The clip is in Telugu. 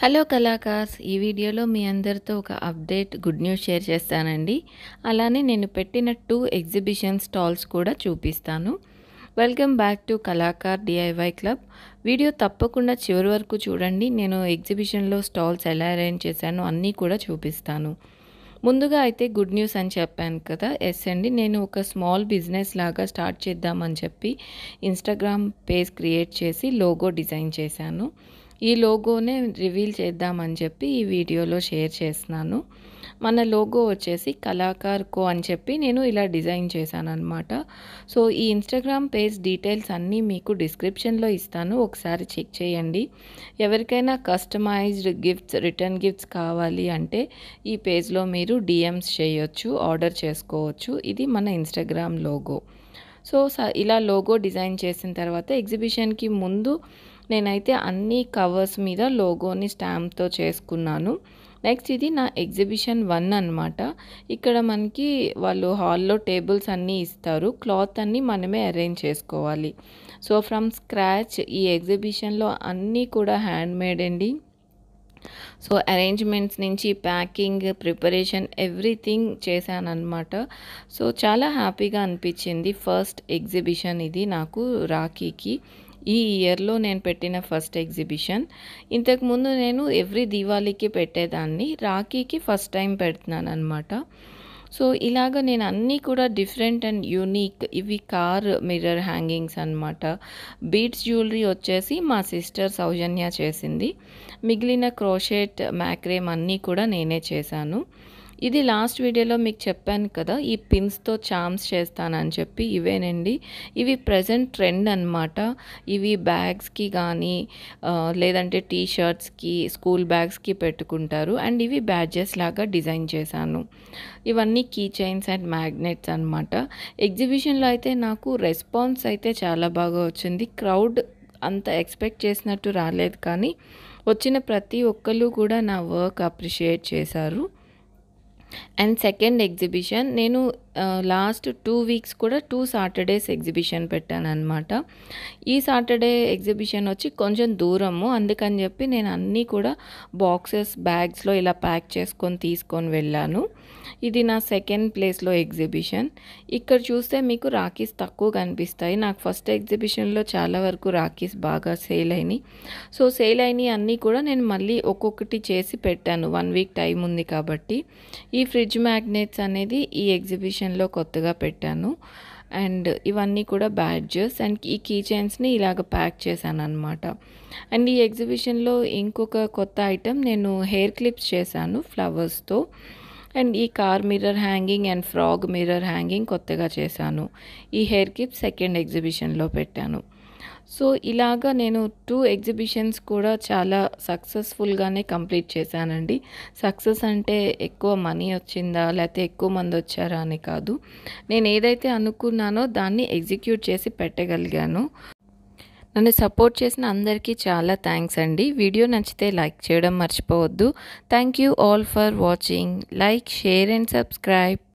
హలో కళాకార్స్, ఈ వీడియోలో మీ అందరితో ఒక అప్డేట్ గుడ్ న్యూస్ షేర్ చేస్తానండి. అలానే నేను పెట్టిన 2 ఎగ్జిబిషన్ స్టాల్స్ కూడా చూపిస్తాను. Welcome back to Kalakar DIY club. Video తప్పకుండా చివరి వరకు చూడండి. నేను ఎగ్జిబిషన్లో స్టాల్స్ ఎలా అరేంజ్ చేశానో అన్నీ కూడా చూపిస్తాను. ముందుగా అయితే గుడ్ న్యూస్ అని చెప్పాను కదా. ఎస్ అండి, నేను ఒక స్మాల్ బిజినెస్ లాగా స్టార్ట్ చేద్దామని చెప్పి ఇన్స్టాగ్రామ్ పేజ్ క్రియేట్ చేసి లోగో డిజైన్ చేశాను. ఈ లోగోనే రివీల్ చేద్దామని చెప్పి ఈ వీడియోలో షేర్ చేస్తున్నాను. మన లోగో వచ్చేసి కళాకార్ కో అని చెప్పి నేను ఇలా డిజైన్ చేశాను అనమాట. సో ఈ ఇన్స్టాగ్రామ్ పేజ్ డీటెయిల్స్ అన్నీ మీకు డిస్క్రిప్షన్లో ఇస్తాను, ఒకసారి చెక్ చేయండి. ఎవరికైనా కస్టమైజ్డ్ గిఫ్ట్స్, రిటర్న్ గిఫ్ట్స్ కావాలి అంటే ఈ పేజ్లో మీరు డిఎమ్స్ చేయొచ్చు, ఆర్డర్ చేసుకోవచ్చు. ఇది మన ఇన్స్టాగ్రామ్ లోగో. సో ఇలా లోగో డిజైన్ చేసిన తర్వాత ఎగ్జిబిషన్కి ముందు నేనైతే అన్ని కవర్స్ మీద లోగోని స్టాంప్తో చేసుకున్నాను. నెక్స్ట్ ఇది నా ఎగ్జిబిషన్ 1 అనమాట. ఇక్కడ మనకి వాళ్ళు హాల్లో టేబుల్స్ అన్నీ ఇస్తారు, క్లాత్ అన్నీ మనమే అరేంజ్ చేసుకోవాలి. సో ఫ్రమ్ స్క్రాచ్ ఈ ఎగ్జిబిషన్లో అన్నీ కూడా హ్యాండ్ మేడ్ అండి. సో అరేంజ్మెంట్స్ నుంచి ప్యాకింగ్, ప్రిపరేషన్, ఎవ్రీథింగ్ చేశానన్నమాట. సో చాలా హ్యాపీగా అనిపించింది. ఫస్ట్ ఎగ్జిబిషన్ ఇది నాకు రాఖీకి. ఈ ఇయర్లో నేను పెట్టిన ఫస్ట్ ఎగ్జిబిషన్. ఇంతకుముందు నేను ఎవ్రీ దీవాళీకి పెట్టేదాన్ని, రాఖీకి ఫస్ట్ టైం పెడుతున్నాను అనమాట. సో ఇలాగ నేను అన్నీ కూడా డిఫరెంట్ అండ్ యూనిక్. ఇవి కార్ మిర్రర్ హ్యాంగింగ్స్ అనమాట. బీడ్స్ జ్యువెలరీ వచ్చేసి మా సిస్టర్ సౌజన్య చేసింది. మిగిలిన క్రోషెట్, మ్యాక్రేమ్ అన్నీ కూడా నేనే చేశాను. ఇది లాస్ట్ వీడియోలో మీకు చెప్పాను కదా, ఈ పిన్స్తో చామ్స్ చేస్తానని చెప్పి. ఇవేనండి, ఇవి ప్రజెంట్ ట్రెండ్ అనమాట. ఇవి బ్యాగ్స్కి కానీ లేదంటే టీ షర్ట్స్కి, స్కూల్ బ్యాగ్స్కి పెట్టుకుంటారు. అండ్ ఇవి బ్యాడ్జెస్ లాగా డిజైన్ చేశాను. ఇవన్నీ కీ చైన్స్ అండ్ మ్యాగ్నెట్స్ అనమాట. ఎగ్జిబిషన్లో అయితే నాకు రెస్పాన్స్ అయితే చాలా బాగా వచ్చింది. క్రౌడ్ అంత ఎక్స్పెక్ట్ చేసినట్టు రాలేదు, కానీ వచ్చిన ప్రతి ఒక్కళ్ళు కూడా నా వర్క్ అప్రిషియేట్ చేశారు. అండ్ సెకండ్ ఎగ్జిబిషన్ నేను లాస్ట్ 2 వీక్స్ కూడా 2 సాటర్డేస్ ఎగ్జిబిషన్ పెట్టాను అనమాట. ఈ సాటర్డే ఎగ్జిబిషన్ వచ్చి కొంచెం దూరము, అందుకని చెప్పి నేను అన్నీ కూడా బాక్సెస్, బ్యాగ్స్లో ఇలా ప్యాక్ చేసుకొని తీసుకొని వెళ్ళాను. ఇది నా సెకండ్ ప్లేస్లో ఎగ్జిబిషన్. ఇక్కడ చూస్తే మీకు రాఖీస్ తక్కువ కనిపిస్తాయి. నాకు ఫస్ట్ ఎగ్జిబిషన్లో చాలా వరకు రాఖీస్ బాగా సేల్ అయినాయి. సో సేల్ అయినాయి అన్నీ కూడా నేను మళ్ళీ ఒక్కొక్కటి చేసి పెట్టాను, 1 వీక్ టైం ఉంది కాబట్టి. ఈ ఫ్రిడ్జ్ మ్యాగ్నెట్స్ అనేది ఈ ఎగ్జిబిషన్లో కొత్తగా పెట్టాను. అండ్ ఇవన్నీ కూడా బ్యాడ్జెస్ అండ్ ఈ కీ చైన్స్ని ఇలాగ ప్యాక్ చేశాను అనమాట. అండ్ ఈ ఎగ్జిబిషన్లో ఇంకొక కొత్త ఐటెం, నేను హెయిర్ క్లిప్స్ చేశాను ఫ్లవర్స్తో. అండ్ ఈ car mirror hanging and frog mirror hanging కొత్తగా చేశాను. ఈ హెయిర్ క్లిప్ సెకండ్ ఎగ్జిబిషన్లో పెట్టాను. సో ఇలాగా నేను 2 ఎగ్జిబిషన్స్ కూడా చాలా సక్సెస్ఫుల్గానే కంప్లీట్ చేశానండి. సక్సెస్ అంటే ఎక్కువ మనీ వచ్చిందా లేకపోతే ఎక్కువ మంది వచ్చారా అని కాదు. నేను ఏదైతే అనుకున్నానో దాన్ని ఎగ్జిక్యూట్ చేసి పెట్టగలిగాను. నన్ను సపోర్ట్ చేసిన అందరికీ చాలా థ్యాంక్స్ అండి. వీడియో నచ్చితే లైక్ చేయడం మర్చిపోవద్దు. Thank you all for watching. Like, share and subscribe.